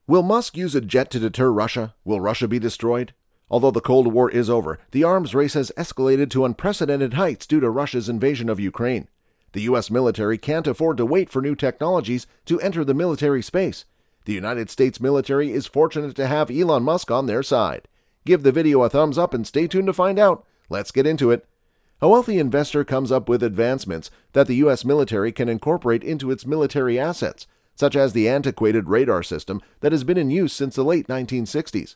Will Musk use a jet to deter Russia? Will Russia be destroyed? Although the Cold War is over, the arms race has escalated to unprecedented heights due to Russia's invasion of Ukraine. The U.S. military can't afford to wait for new technologies to enter the military space. The United States military is fortunate to have Elon Musk on their side. Give the video a thumbs up and stay tuned to find out. Let's get into it. A wealthy investor comes up with advancements that the U.S. military can incorporate into its military assets, such as the antiquated radar system that has been in use since the late 1960s.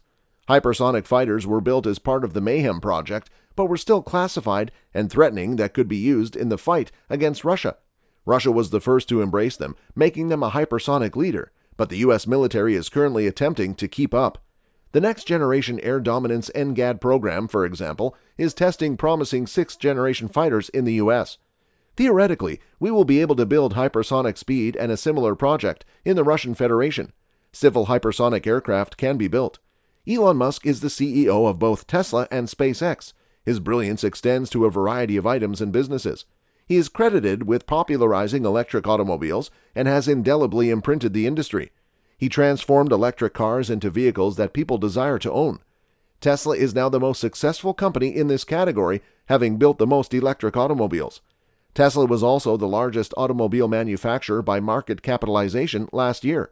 Hypersonic fighters were built as part of the Mayhem project, but were still classified and threatening that could be used in the fight against Russia. Russia was the first to embrace them, making them a hypersonic leader, but the U.S. military is currently attempting to keep up. The Next Generation Air Dominance NGAD program, for example, is testing promising sixth-generation fighters in the U.S. Theoretically, we will be able to build hypersonic speed and a similar project in the Russian Federation. Civil hypersonic aircraft can be built. Elon Musk is the CEO of both Tesla and SpaceX. His brilliance extends to a variety of items and businesses. He is credited with popularizing electric automobiles and has indelibly imprinted the industry. He transformed electric cars into vehicles that people desire to own. Tesla is now the most successful company in this category, having built the most electric automobiles. Tesla was also the largest automobile manufacturer by market capitalization last year.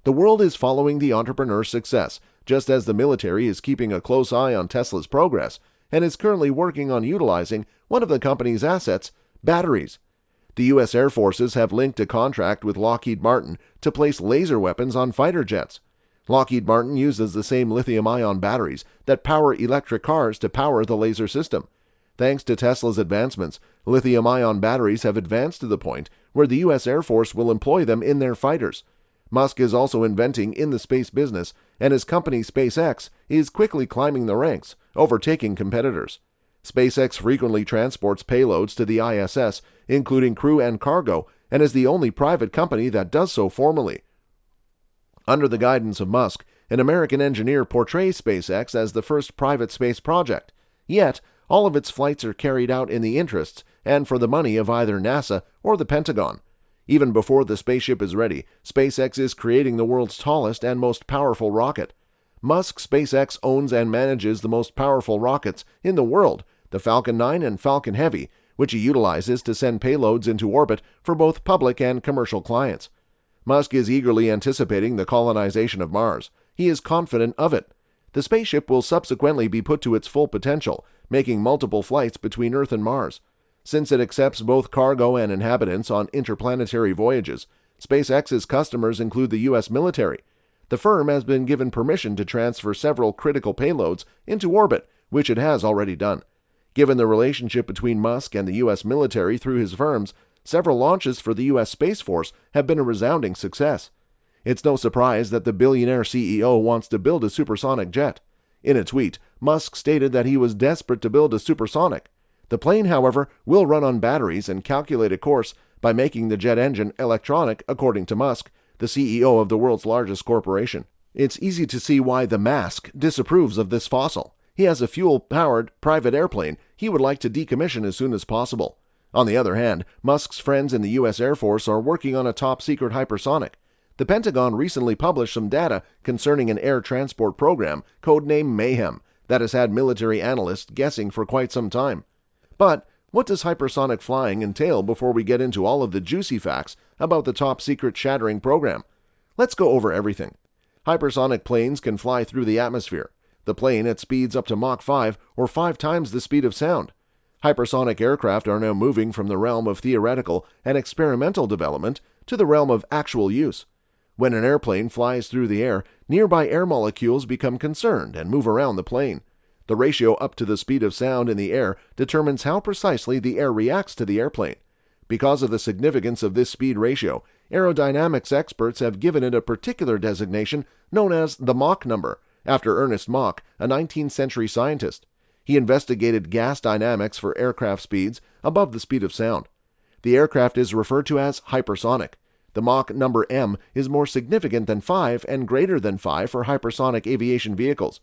The world is following the entrepreneur's success, just as the military is keeping a close eye on Tesla's progress and is currently working on utilizing one of the company's assets, batteries. The U.S. Air Forces have linked a contract with Lockheed Martin to place laser weapons on fighter jets. Lockheed Martin uses the same lithium-ion batteries that power electric cars to power the laser system. Thanks to Tesla's advancements, lithium-ion batteries have advanced to the point where the U.S. Air Force will employ them in their fighters. Musk is also inventing in the space business, and his company SpaceX is quickly climbing the ranks, overtaking competitors. SpaceX frequently transports payloads to the ISS, including crew and cargo, and is the only private company that does so formally. Under the guidance of Musk, an American engineer portrays SpaceX as the first private space project. Yet, all of its flights are carried out in the interests and for the money of either NASA or the Pentagon. Even before the spaceship is ready, SpaceX is creating the world's tallest and most powerful rocket. Musk SpaceX owns and manages the most powerful rockets in the world, the Falcon 9 and Falcon Heavy, which he utilizes to send payloads into orbit for both public and commercial clients. Musk is eagerly anticipating the colonization of Mars. He is confident of it. The spaceship will subsequently be put to its full potential, making multiple flights between Earth and Mars. Since it accepts both cargo and inhabitants on interplanetary voyages, SpaceX's customers include the U.S. military. The firm has been given permission to transfer several critical payloads into orbit, which it has already done. Given the relationship between Musk and the U.S. military through his firms, several launches for the U.S. Space Force have been a resounding success. It's no surprise that the billionaire CEO wants to build a supersonic jet. In a tweet, Musk stated that he was desperate to build a supersonic. The plane, however, will run on batteries and calculate a course by making the jet engine electronic, according to Musk, the CEO of the world's largest corporation. It's easy to see why the Mask disapproves of this fossil. He has a fuel-powered private airplane he would like to decommission as soon as possible. On the other hand, Musk's friends in the U.S. Air Force are working on a top-secret hypersonic. The Pentagon recently published some data concerning an air transport program, codenamed Mayhem, that has had military analysts guessing for quite some time. But what does hypersonic flying entail before we get into all of the juicy facts about the top-secret shattering program? Let's go over everything. Hypersonic planes can fly through the atmosphere. The plane at speeds up to Mach 5 or 5 times the speed of sound. Hypersonic aircraft are now moving from the realm of theoretical and experimental development to the realm of actual use. When an airplane flies through the air, nearby air molecules become concerned and move around the plane. The ratio up to the speed of sound in the air determines how precisely the air reacts to the airplane. Because of the significance of this speed ratio, aerodynamics experts have given it a particular designation known as the Mach number, after Ernest Mach, a 19th century scientist. He investigated gas dynamics for aircraft speeds above the speed of sound. The aircraft is referred to as hypersonic. The Mach number M is more significant than 5 and greater than 5 for hypersonic aviation vehicles.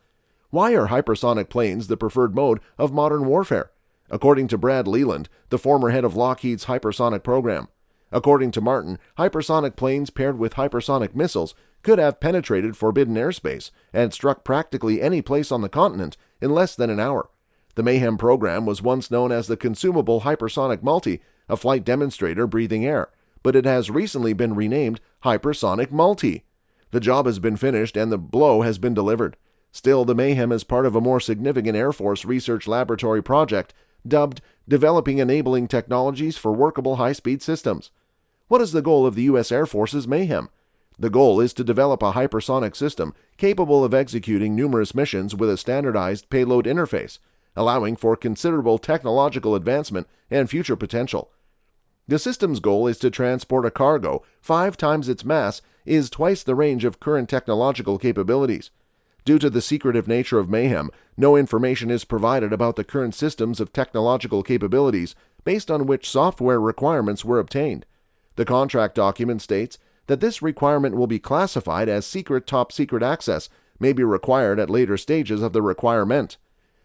Why are hypersonic planes the preferred mode of modern warfare? According to Brad Leland, the former head of Lockheed's hypersonic program. According to Martin, hypersonic planes paired with hypersonic missiles could have penetrated forbidden airspace and struck practically any place on the continent in less than an hour. The Mayhem program was once known as the Consumable Hypersonic Multi, a flight demonstrator breathing air, but it has recently been renamed Hypersonic Multi. The job has been finished and the blow has been delivered. Still, the Mayhem is part of a more significant Air Force research laboratory project dubbed Developing Enabling Technologies for Workable High-Speed Systems. What is the goal of the U.S. Air Force's Mayhem? The goal is to develop a hypersonic system capable of executing numerous missions with a standardized payload interface, allowing for considerable technological advancement and future potential. The system's goal is to transport a cargo 5 times its mass is twice the range of current technological capabilities. Due to the secretive nature of Mayhem, no information is provided about the current systems of technological capabilities based on which software requirements were obtained. The contract document states that this requirement will be classified as secret top-secret access may be required at later stages of the requirement.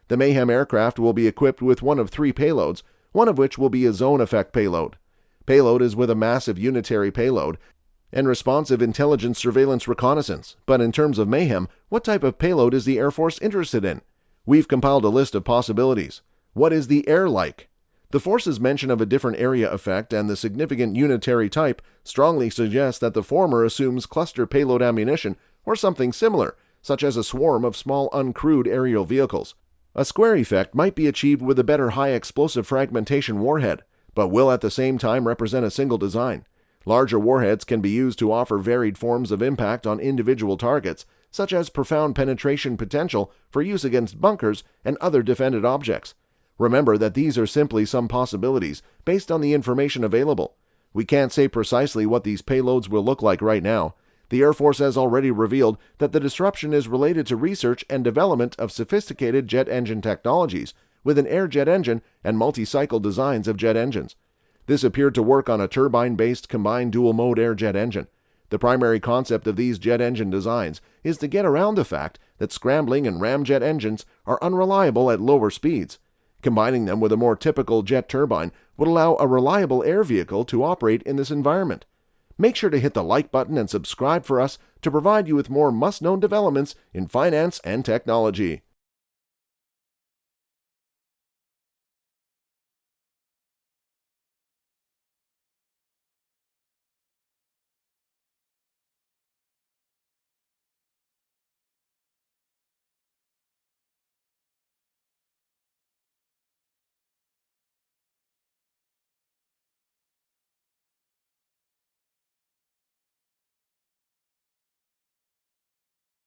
The Mayhem aircraft will be equipped with one of 3 payloads, one of which will be a zone effect payload. Payload is with a massive unitary payload and responsive intelligence surveillance reconnaissance. But in terms of Mayhem, what type of payload is the Air Force interested in? We've compiled a list of possibilities. What is the air like? The Force's mention of a different area effect and the significant unitary type strongly suggests that the former assumes cluster payload ammunition or something similar, such as a swarm of small uncrewed aerial vehicles. A square effect might be achieved with a better high-explosive fragmentation warhead, but will at the same time represent a single design. Larger warheads can be used to offer varied forms of impact on individual targets, such as profound penetration potential for use against bunkers and other defended objects. Remember that these are simply some possibilities based on the information available. We can't say precisely what these payloads will look like right now. The Air Force has already revealed that the disruption is related to research and development of sophisticated jet engine technologies with an air jet engine and multi-cycle designs of jet engines. This appeared to work on a turbine-based combined dual-mode air jet engine. The primary concept of these jet engine designs is to get around the fact that scrambling and ramjet engines are unreliable at lower speeds. Combining them with a more typical jet turbine would allow a reliable air vehicle to operate in this environment. Make sure to hit the like button and subscribe for us to provide you with more must-know developments in finance and technology.